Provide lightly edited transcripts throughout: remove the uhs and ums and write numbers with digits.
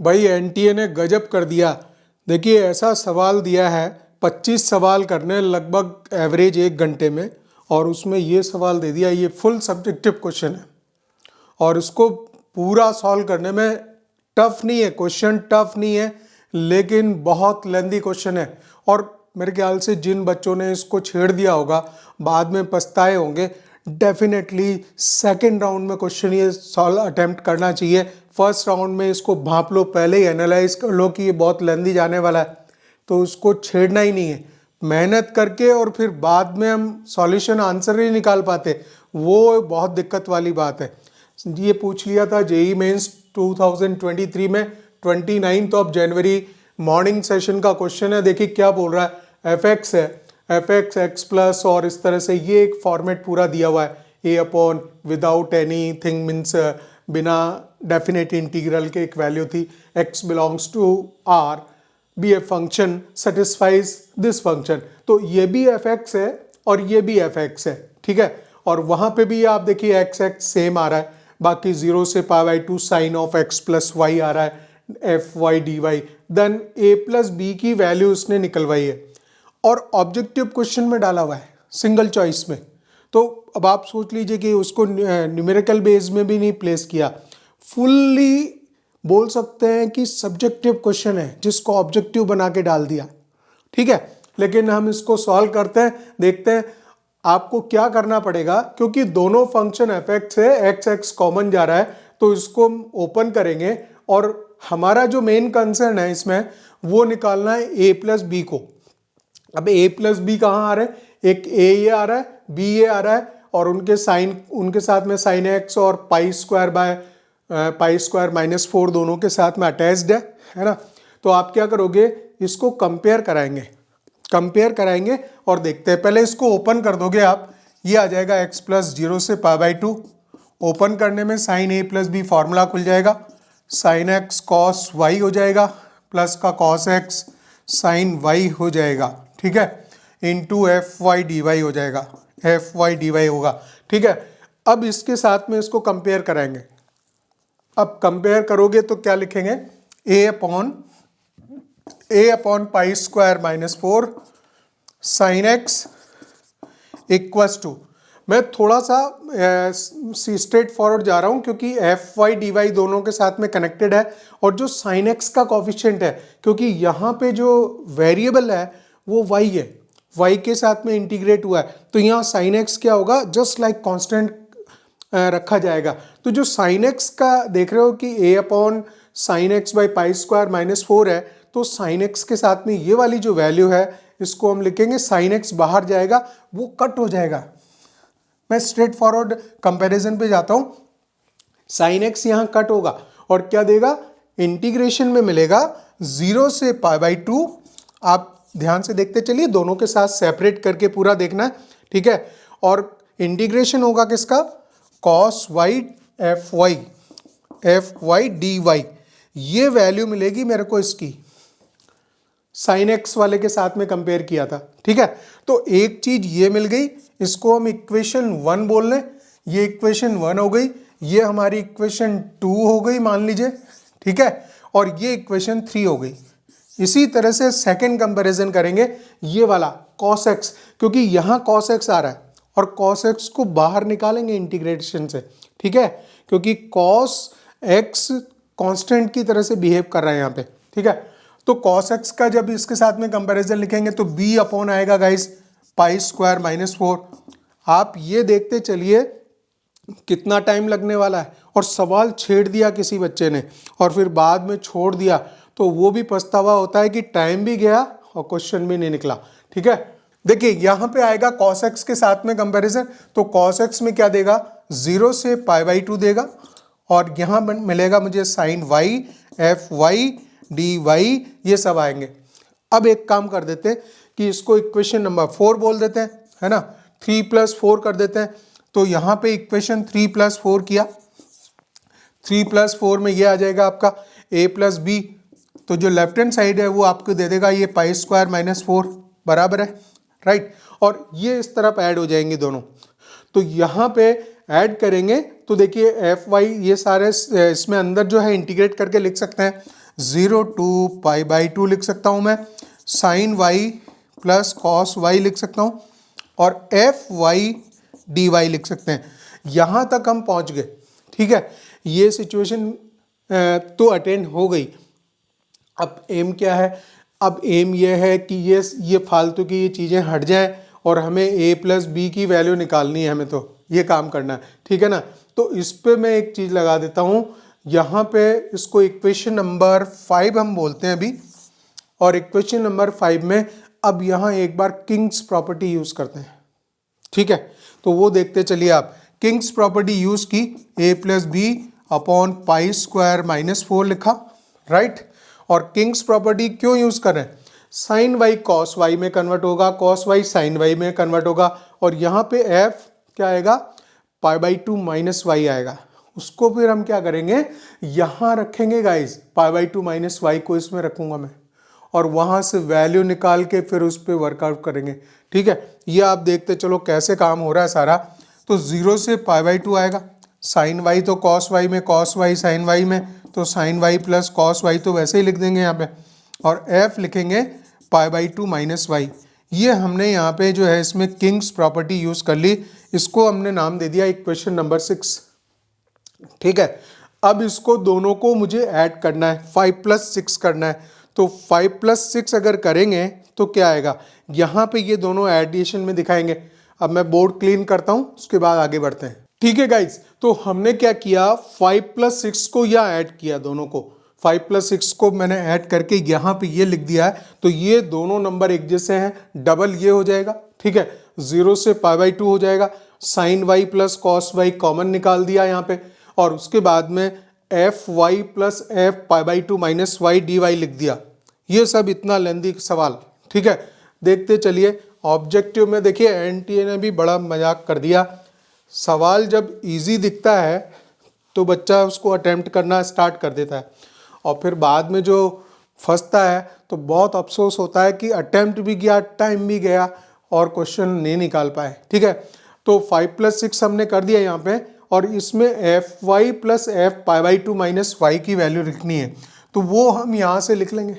भाई एनटीए ने गजब कर दिया। देखिए ऐसा सवाल दिया है, 25 सवाल करने लगभग एवरेज 1 घंटे में, और उसमें ये सवाल दे दिया। ये फुल सब्जेक्टिव क्वेश्चन है और इसको पूरा सॉल्व करने में टफ नहीं है, क्वेश्चन टफ नहीं है, लेकिन बहुत लेंदी क्वेश्चन है। और मेरे ख्याल से जिन बच्चों ने इसको छेड़ दिया होगा बाद में पछताए होंगे। डेफिनेटली सेकेंड राउंड में क्वेश्चन ये सॉल्व अटेम्प्ट करना चाहिए। फर्स्ट राउंड में इसको भांप लो, पहले ही एनालाइज कर लो कि ये बहुत लेंदी जाने वाला है, तो उसको छेड़ना ही नहीं है। मेहनत करके और फिर बाद में हम सॉल्यूशन आंसर ही निकाल पाते, वो बहुत दिक्कत वाली बात है। ये पूछ लिया था जेई मेंस 2023 में 29 ऑफ जनवरी मॉर्निंग सेशन का क्वेश्चन है। देखिए क्या बोल रहा है, एफ एक्स है, एफ एक्स एक्स प्लस, और इस तरह से ये एक फॉर्मेट पूरा दिया हुआ है। A upon without anything means बिना डेफिनेट इंटीग्रल के एक वैल्यू थी, x belongs to R be a function satisfies this function. तो ये भी एफ एक्स है और ये भी एफ एक्स है, ठीक है। और वहां पे भी आप देखिए एक्स एक्स सेम आ रहा है, बाकी 0 से π/2 sine of x plus y आ रहा है, f y d y. Then A plus B की वैल्यू उसने निकलवाई है और ऑब्जेक्टिव क्वेश्चन में डाला हुआ है, सिंगल चॉइस में। तो अब आप सोच लीजिए कि उसको न्यूमेरिकल बेस में भी नहीं प्लेस किया, फुल्ली बोल सकते हैं कि सब्जेक्टिव क्वेश्चन है जिसको ऑब्जेक्टिव बना के डाल दिया, ठीक है। लेकिन हम इसको सॉल्व करते हैं, देखते हैं आपको क्या करना पड़ेगा। क्योंकि दोनों फंक्शन एफ एक्स है, एक्स एक्स कॉमन जा रहा है, तो इसको हम ओपन करेंगे और हमारा जो मेन कंसर्न है इसमें वो निकालना है ए प्लस बी को। अब ए प्लस बी कहाँ आ रहा है, एक ए ये आ रहा है, बी ये आ रहा है, और उनके साथ में साइन एक्स और पाई स्क्वायर माइनस 4 दोनों के साथ में अटैच्ड है ना। तो आप क्या करोगे, इसको कंपेयर कराएंगे और देखते हैं। पहले इसको ओपन कर दोगे आप, ये आ जाएगा एक्स प्लस 0 से π/2। ओपन करने में साइन ए प्लस बी फॉर्मूला खुल जाएगा, साइन एक्स कॉस वाई हो जाएगा, प्लस का कॉस एक्स साइन वाई हो जाएगा, ठीक है, into f y d y हो जाएगा, एफ वाई डी वाई होगा, ठीक है। अब इसके साथ में इसको कंपेयर कराएंगे। अब कंपेयर करोगे तो क्या लिखेंगे, A upon pi square minus 4 sine x equals two, मैं थोड़ा सा स्ट्रेट फॉरवर्ड जा रहा हूं क्योंकि एफ वाई डी वाई दोनों के साथ में कनेक्टेड है, और जो साइन एक्स का कॉफिशिएंट है, क्योंकि यहाँ पे जो वेरिएबल है वो वाई है, वाई के साथ में इंटीग्रेट हुआ है, तो यहाँ साइन एक्स क्या होगा, जस्ट लाइक कांस्टेंट रखा जाएगा। तो जो साइन एक्स का देख रहे हो कि A upon sine x by pi square minus 4 है, तो साइन एक्स के साथ में ये वाली जो वैल्यू है इसको हम लिखेंगे, साइन एक्स बाहर जाएगा, वो कट हो जाएगा। मैं स्ट्रेट फॉरवर्ड कंपैरिजन पे जाता हूं, साइन एक्स यहां कट होगा और क्या देगा, इंटीग्रेशन में मिलेगा 0 से π/2। आप ध्यान से देखते चलिए, दोनों के साथ सेपरेट करके पूरा देखना है, ठीक है। और इंटीग्रेशन होगा किसका, cos y f y d y, ये वैल्यू मिलेगी मेरे को इसकी, साइन एक्स वाले के साथ में कंपेयर किया था, ठीक है। तो एक चीज ये मिल गई, इसको हम इक्वेशन 1 बोल लें, ये इक्वेशन 1 हो गई, ये हमारी इक्वेशन 2 हो गई मान लीजिए, ठीक है, और ये इक्वेशन 3 हो गई। इसी तरह से सेकंड कंपैरिजन करेंगे, ये वाला कॉस एक्स, क्योंकि यहाँ कॉस एक्स आ रहा है और कॉस एक्स को बाहर निकालेंगे इंटीग्रेशन से, ठीक है, क्योंकि कॉस एक्स कांस्टेंट की तरह से बिहेव कर रहा है यहाँ पे, ठीक है। तो कॉस एक्स का जब इसके साथ में कंपैरिजन लिखेंगे तो बी अपॉन आएगा गाइस पाई स्क्वायर माइनस 4। आप ये देखते चलिए कितना टाइम लगने वाला है, और सवाल छेड़ दिया किसी बच्चे ने और फिर बाद में छोड़ दिया तो वो भी पछतावा होता है कि टाइम भी गया और क्वेश्चन भी नहीं निकला, ठीक है। देखिए यहाँ पे आएगा कॉस एक्स के साथ में कंपैरिजन, तो कॉस एक्स में क्या देगा, 0 से π/2 देगा, और यहाँ मिलेगा मुझे sine y f y d y, ये सब आएंगे। अब एक काम कर देते हैं कि इसको इक्वेशन नंबर 4 बोल देते हैं, है ना, 3 + 4 कर देते हैं। तो यहाँ पे इक्वेशन 3 + 4 किया, 3 + 4 में ये आ जाएगा आपका a + b, तो जो लेफ्ट हैंड साइड है वो आपको दे देगा ये पाई स्क्वायर माइनस 4 बराबर है, राइट। और ये इस तरफ ऐड हो जाएंगे दोनों, तो यहाँ पे ऐड करेंगे तो देखिए एफ वाई ये सारे इसमें अंदर जो है इंटीग्रेट करके लिख सकते हैं, 0 टू पाई बाई 2 लिख सकता हूँ मैं, sine y plus cos y लिख सकता हूँ, और एफ वाई डी वाई लिख सकते हैं। यहाँ तक हम पहुँच गए, ठीक है। ये सिचुएशन तो अटेंड हो गई। अब एम क्या है? अब एम ये है कि ये फालतू की ये चीज़ें हट जाएं और हमें a प्लस बी की वैल्यू निकालनी है, हमें तो ये काम करना है, ठीक है ना। तो इस पे मैं एक चीज़ लगा देता हूँ, यहाँ पे इसको इक्वेशन नंबर 5 हम बोलते हैं अभी, और इक्वेशन नंबर 5 में अब यहाँ एक बार किंग्स प्रॉपर्टी यूज़ करते हैं, ठीक है। तो वो देखते चलिए आप। किंग्स प्रॉपर्टी यूज़ की, a plus B upon pi square minus 4 लिखा, राइट। और किंग्स प्रॉपर्टी क्यों यूज़ कर रहे हैं? साइन वाई कॉस वाई में कन्वर्ट होगा, कॉस वाई साइन वाई में कन्वर्ट होगा, और यहाँ पे f क्या आएगा? पाई बाई 2 माइनस वाई आएगा। उसको फिर हम क्या करेंगे, यहाँ रखेंगे guys, pi by 2 minus y को इसमें रखूंगा मैं, और वहाँ से वैल्यू निकाल के फिर उस पर वर्कआउट करेंगे, ठीक है। ये आप देखते चलो कैसे काम हो रहा है सारा। तो 0 से पाई बाई 2 आएगा, साइन वाई तो कॉस वाई में, कॉस वाई साइन वाई में, तो sine y plus cos y तो वैसे ही लिख देंगे यहाँ पे, और f लिखेंगे पाई बाई 2 माइनस वाई। ये हमने यहाँ पे जो है इसमें किंग्स प्रॉपर्टी यूज़ कर ली, इसको हमने नाम दे दिया इक्वेशन नंबर 6, ठीक है। अब इसको दोनों को मुझे ऐड करना है, 5 प्लस 6 करना है। तो 5 प्लस 6 अगर करेंगे तो क्या आएगा, यहाँ पे ये दोनों एडिशन में दिखाएंगे। अब मैं बोर्ड क्लीन करता हूँ, उसके बाद आगे बढ़ते हैं, ठीक है गाइज। तो हमने क्या किया, 5 प्लस 6 को यहाँ ऐड किया, दोनों को 5 प्लस 6 को मैंने ऐड करके यहाँ पे ये लिख दिया है। तो ये दोनों नंबर एक जैसे हैं, डबल ये हो जाएगा, ठीक है। 0 से पाई बाई 2 हो जाएगा, sine y plus cos y common निकाल दिया यहाँ पे, और उसके बाद में f y plus f pi by 2 minus y d y लिख दिया। ये सब इतना लेंदी सवाल, ठीक है। देखते चलिए ऑब्जेक्टिव में, देखिए एनटीए ने भी बड़ा मजाक कर दिया। सवाल जब इजी दिखता है तो बच्चा उसको अटेम्प्ट करना स्टार्ट कर देता है, और फिर बाद में जो फंसता है तो बहुत अफसोस होता है कि अटेम्प्ट भी किया, टाइम भी गया, और क्वेश्चन नहीं निकाल पाए, ठीक है। तो 5 प्लस 6 हमने कर दिया यहाँ पे, और इसमें f y plus f pi by 2 minus y की वैल्यू लिखनी है। तो वो हम यहाँ से लिख लेंगे,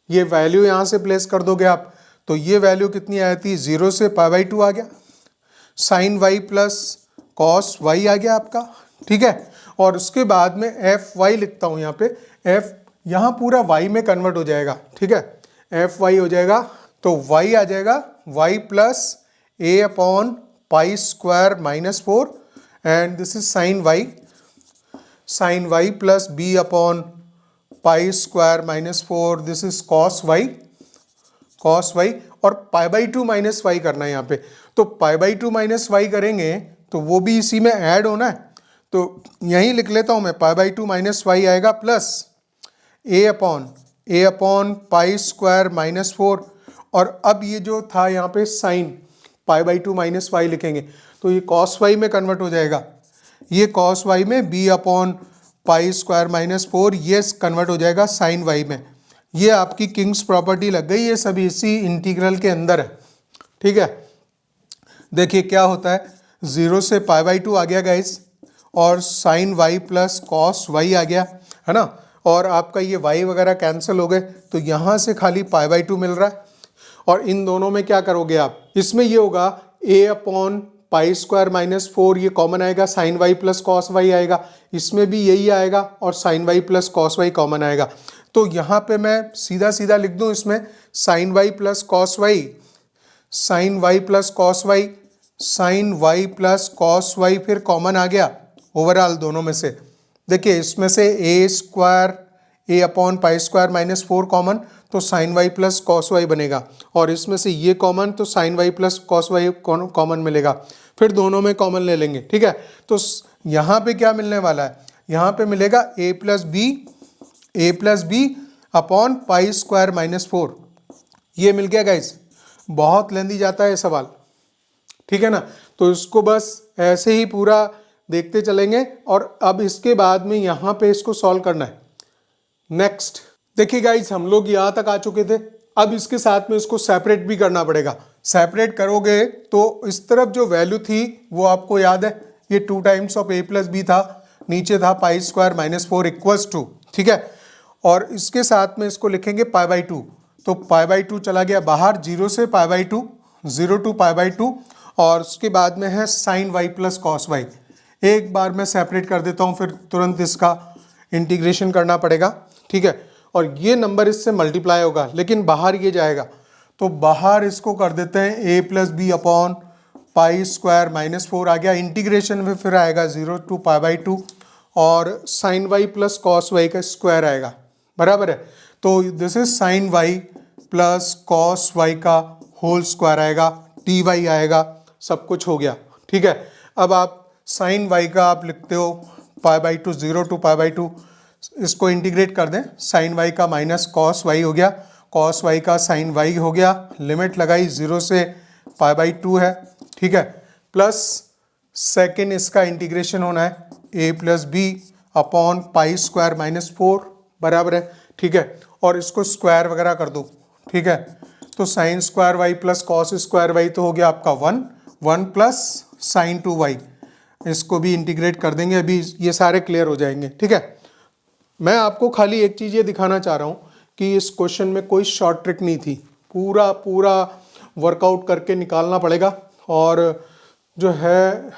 ये वैल्यू यहाँ से प्लेस कर दोगे आप, तो ये वैल्यू कितनी आई थी, 0 से पाई बाई 2 आ गया, sine y plus cos y आ गया आपका, ठीक है। और उसके बाद में एफ वाई लिखता हूँ यहाँ पे, एफ यहाँ पूरा वाई में कन्वर्ट हो जाएगा, ठीक है। एफ वाई हो जाएगा, तो वाई आ जाएगा y plus a upon pi square minus 4, and this is sine y plus B upon pi square minus 4, this is cos y, और पाई बाई 2 माइनस वाई करना है यहाँ पे। तो पाई बाई 2 माइनस वाई करेंगे तो वो भी इसी में ऐड होना है, तो यहीं लिख लेता हूँ मैं, पाई बाई 2 माइनस वाई आएगा plus a upon pi square minus 4, और अब ये जो था यहाँ पे sine pi by 2 minus y लिखेंगे तो ये कॉस वाई में कन्वर्ट हो जाएगा, ये कॉस वाई में b upon pi square minus 4 ये कन्वर्ट हो जाएगा साइन वाई में। ये आपकी किंग्स प्रॉपर्टी लग गई, ये सभी इसी इंटीग्रल के अंदर है, ठीक है। देखिए क्या होता है, 0 से पाई बाई 2 आ गया गाइस, और sine y plus cos y आ गया, है ना। और आपका ये वाई वगैरह कैंसिल हो गए, तो यहाँ से खाली पाई बाई 2 मिल रहा है। और इन दोनों में क्या करोगे आप, इसमें ये होगा a upon pi square minus 4, ये कॉमन आएगा, sine y plus cos y आएगा, इसमें भी यही आएगा, और sine y plus cos y common आएगा। तो यहाँ पे मैं सीधा सीधा लिख दूँ इसमें, sine y plus cos y, sine y plus cos y, sine y plus cos y, फिर कॉमन आ गया ओवरऑल दोनों में से। देखिए इसमें से A square A upon pi square minus 4 common, तो sine y plus cos y बनेगा, और इसमें से ये कॉमन, तो sine y plus cos y common मिलेगा, फिर दोनों में कॉमन ले लेंगे, ठीक है। तो यहाँ पे क्या मिलने वाला है, यहाँ पे मिलेगा A plus B upon pi square minus 4, ये मिल गया गाइज। बहुत लेंदी जाता है ये सवाल, ठीक है ना। तो इसको बस ऐसे ही पूरा देखते चलेंगे, और अब इसके बाद में यहाँ पे इसको सॉल्व करना है। नेक्स्ट देखिए गाइज, हम लोग यहाँ तक आ चुके थे, अब इसके साथ में इसको सेपरेट भी करना पड़ेगा। सेपरेट करोगे तो इस तरफ जो वैल्यू थी वो आपको याद है, ये 2 times of a plus b था, नीचे था pi square minus 4 equals to, ठीक है। और इसके साथ में इसको लिखेंगे पाई बाई टू, तो पाई बाई टू चला गया बाहर, 0 से pi by two, 0 to pi by two, और उसके बाद में है sine y plus cos y. एक बार मैं सेपरेट कर देता हूँ, फिर तुरंत इसका इंटीग्रेशन करना पड़ेगा, ठीक है। और ये नंबर इससे मल्टीप्लाई होगा, लेकिन बाहर ये जाएगा, तो बाहर इसको कर देते हैं A plus B upon pi square minus 4 आ गया। इंटीग्रेशन में फिर आएगा 0 टू पाई बाई टू, और sine y plus cos y का स्क्वायर आएगा, बराबर है। तो this is sine y plus cos y का होल स्क्वायर आएगा, टी वाई आएगा, सब कुछ हो गया, ठीक है। अब आप साइन वाई का आप लिखते हो pi by two, 0 to pi by two, इसको इंटीग्रेट कर दें, साइन वाई का माइनस कॉस वाई हो गया, कॉस वाई का साइन वाई हो गया, लिमिट लगाई 0 से पाई बाई टू है, ठीक है। प्लस सेकेंड इसका इंटीग्रेशन होना है A plus B upon pi square minus 4, बराबर है, ठीक है। और इसको स्क्वायर वगैरह कर दो, ठीक है। तो sine square y plus cos square y तो हो गया आपका 1, 1 प्लस साइन 2 वाई, इसको भी इंटीग्रेट कर देंगे, अभी ये सारे क्लियर हो जाएंगे, ठीक है। मैं आपको खाली एक चीज़ ये दिखाना चाह रहा हूँ कि इस क्वेश्चन में कोई शॉर्ट ट्रिक नहीं थी, पूरा पूरा वर्कआउट करके निकालना पड़ेगा, और जो है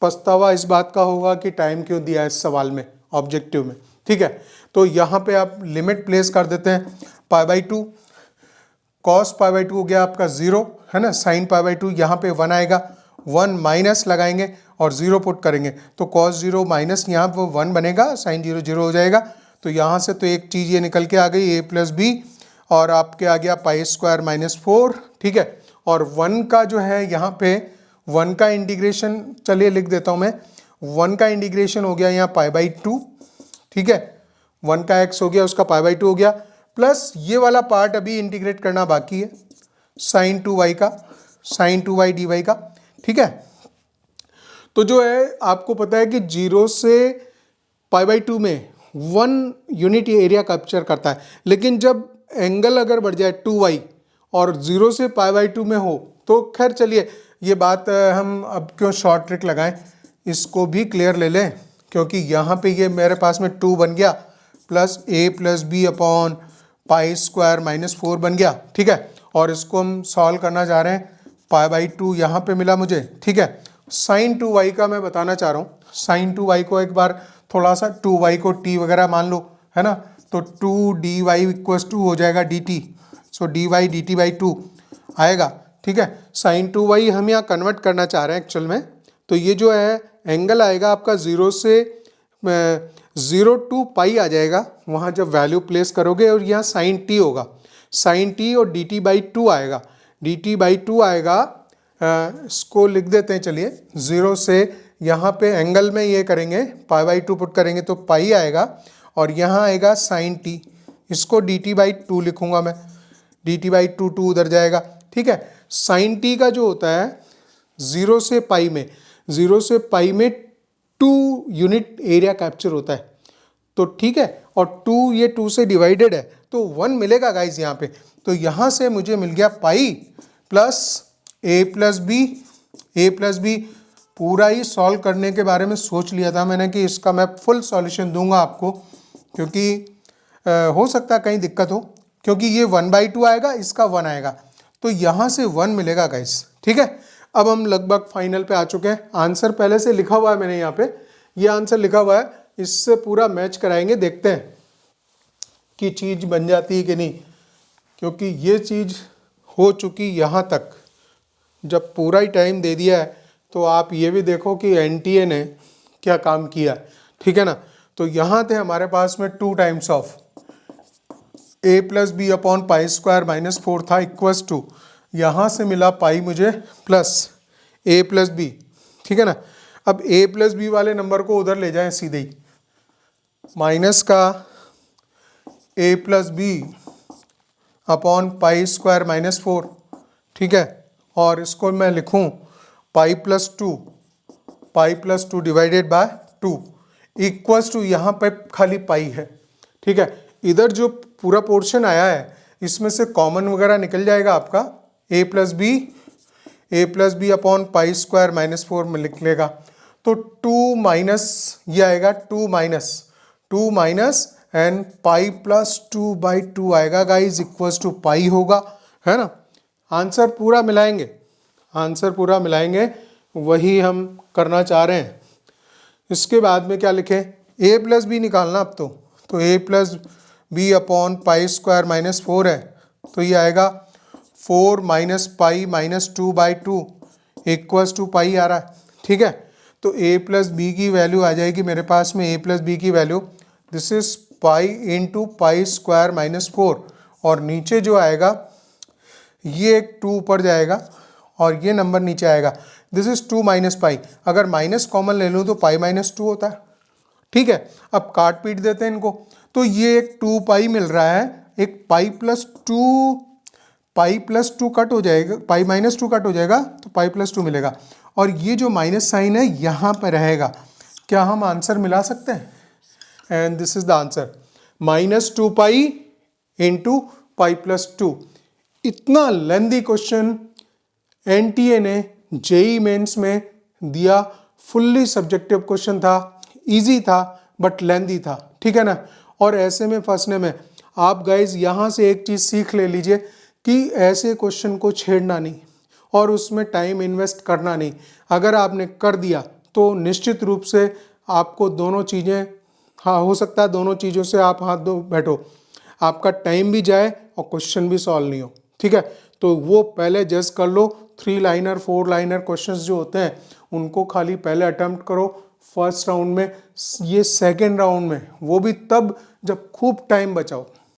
पछतावा इस बात का होगा कि टाइम क्यों दिया है इस सवाल में, ऑब्जेक्टिव में, ठीक है। तो यहाँ पे आप लिमिट प्लेस कर देते हैं, पाई by to, cos pi by to हो गया आपका 0, है ना, साइन पाई बाई टू, यहाँ पे 1 आएगा, 1 माइनस लगाएंगे और 0 पुट करेंगे, तो कॉस 0 माइनस यहाँ पर 1 बनेगा, साइन 0 0 हो जाएगा। तो यहाँ से तो एक चीज़ ये निकल के आ गई ए प्लस बी, और आपके आ गया पाई स्क्वायर माइनस 4, ठीक है। और 1 का जो है यहाँ पे 1 का इंटीग्रेशन, चलिए लिख देता हूँ मैं, 1 का इंटीग्रेशन हो गया यहाँ पाई बाई टू, ठीक है, 1 का x हो गया, उसका पाई बाई टू हो गया, प्लस ये वाला पार्ट अभी इंटीग्रेट करना बाकी है, साइन 2y का, साइन 2y dy का, ठीक है। तो जो है आपको पता है कि 0 से पाई बाई टू में 1 यूनिट एरिया कैप्चर करता है, लेकिन जब एंगल अगर बढ़ जाए 2y और 0 से पाई बाई टू में हो, तो खैर चलिए ये बात हम अब क्यों शॉर्ट ट्रिक लगाएं, इसको भी क्लियर ले लें, क्योंकि यहाँ पे ये मेरे पास में 2 बन गया, plus A plus B upon pi square minus 4 बन गया, ठीक है। और इसको हम सॉल्व करना चाह रहे हैं, पाई बाई टू यहाँ पे मिला मुझे, ठीक है। साइन 2y का मैं बताना चाह रहा हूँ, साइन 2y को एक बार थोड़ा सा 2y को t वगैरह मान लो, है ना, तो 2 dy इक्वल्स टू हो जाएगा dt, so dy dt by 2 आएगा, ठीक है। साइन 2y हम यहाँ कन्वर्ट करना चाह रहे हैं एक्चुअल में, तो ये जो है एंगल आएगा आपका 0 से 0 टू पाई आ जाएगा, वहाँ जब वैल्यू प्लेस करोगे, और यहाँ साइन t होगा, साइन t और dt बाई 2 आएगा, dt बाई 2 आएगा, इसको लिख देते हैं, चलिए 0 से यहाँ पे एंगल में ये करेंगे, पाई बाई 2 पुट करेंगे तो पाई आएगा, और यहाँ आएगा साइन t, इसको dt बाई 2 लिखूंगा मैं, dt बाई 2 2 उधर जाएगा, ठीक है। साइन t का जो होता है 0 से पाई में, 0 से पाई में 2 यूनिट एरिया कैप्चर होता है, तो ठीक है, और 2 ये 2 से डिवाइडेड है, तो 1 मिलेगा गाइज यहाँ पे। तो यहाँ से मुझे मिल गया pi plus A plus B, A plus B पूरा ही सॉल्व करने के बारे में सोच लिया था मैंने कि इसका मैं फुल सॉल्यूशन दूंगा आपको, क्योंकि हो सकता है कहीं दिक्कत हो, क्योंकि ये 1/2 आएगा, इसका 1 आएगा, तो यहाँ से 1 मिलेगा गाइस, ठीक है। अब हम लगभग फाइनल पे आ चुके हैं, आंसर पहले से लिखा हुआ है मैंने यहाँ पे, ये आंसर लिखा हुआ है, इससे पूरा मैच कराएंगे, देखते हैं कि चीज़ बन जाती है कि नहीं, क्योंकि ये चीज़ हो चुकी यहाँ तक, जब पूरा ही टाइम दे दिया है तो आप ये भी देखो कि एनटीए ने क्या काम किया, ठीक है ना। तो यहाँ थे हमारे पास में 2 times of a plus B upon pi square minus 4 था इक्वल्स टू, यहाँ से मिला पाई मुझे प्लस ए प्लस बी, ठीक है ना। अब ए प्लस बी वाले नंबर को उधर ले जाएं सीधे ही, माइनस का A plus B upon pi square minus 4, ठीक है, और इसको मैं लिखूं pi plus 2 divided by 2 equals to, यहाँ पे खाली पाई है, ठीक है। इधर जो पूरा पोर्शन आया है इसमें से कॉमन वगैरह निकल जाएगा आपका, A plus B upon pi square minus 4 में लिख लेगा, तो 2 माइनस ये आएगा, 2 minus 2 minus and pi plus 2/2 आएगा गाइज, इक्वल्स टू पाई होगा, है ना। आंसर पूरा मिलाएंगे, आंसर पूरा मिलाएंगे, वही हम करना चाह रहे हैं। इसके बाद में क्या लिखें, a प्लस बी निकालना अब तो a plus B upon pi square minus 4 है, तो ये आएगा 4 minus pi minus 2/2 equals to pi आ रहा है, ठीक है। तो a प्लस बी की वैल्यू आ जाएगी मेरे पास में, a प्लस बी की value this is pi into pi square minus 4, और नीचे जो आएगा ये एक 2 ऊपर जाएगा और ये नंबर नीचे आएगा, दिस इज 2 माइनस पाई। अगर माइनस कॉमन ले लूँ तो पाई माइनस 2 होता है, ठीक है। अब काट पीट देते हैं इनको, तो ये एक 2 पाई मिल रहा है, एक पाई प्लस 2 कट हो जाएगा, पाई माइनस 2 कट हो जाएगा तो पाई प्लस 2 मिलेगा, और ये जो माइनस साइन है यहाँ पर रहेगा। क्या हम आंसर मिला सकते हैं? And this is the answer, minus 2 pi into pi plus 2। इतना लेंदी क्वेश्चन एनटीए ने जेई मेंस में दिया, फुल्ली सब्जेक्टिव क्वेश्चन था, इजी था बट लेंदी था, ठीक है ना। और ऐसे में फंसने में आप गाइज यहाँ से एक चीज़ सीख ले लीजिए कि ऐसे क्वेश्चन को छेड़ना नहीं और उसमें टाइम इन्वेस्ट करना नहीं। अगर आपने कर दिया तो निश्चित रूप से आपको दोनों चीज़ें, हाँ हो सकता है दोनों चीज़ों से आप हाथ धो बैठो, आपका टाइम भी जाए और क्वेश्चन भी सॉल्व नहीं हो, ठीक है। तो वो पहले जज कर लो, 3 लाइनर 4 लाइनर क्वेश्चंस जो होते हैं उनको खाली पहले अटेम्प्ट करो फर्स्ट राउंड में, ये सेकेंड राउंड में वो भी तब जब खूब टाइम बचाओ।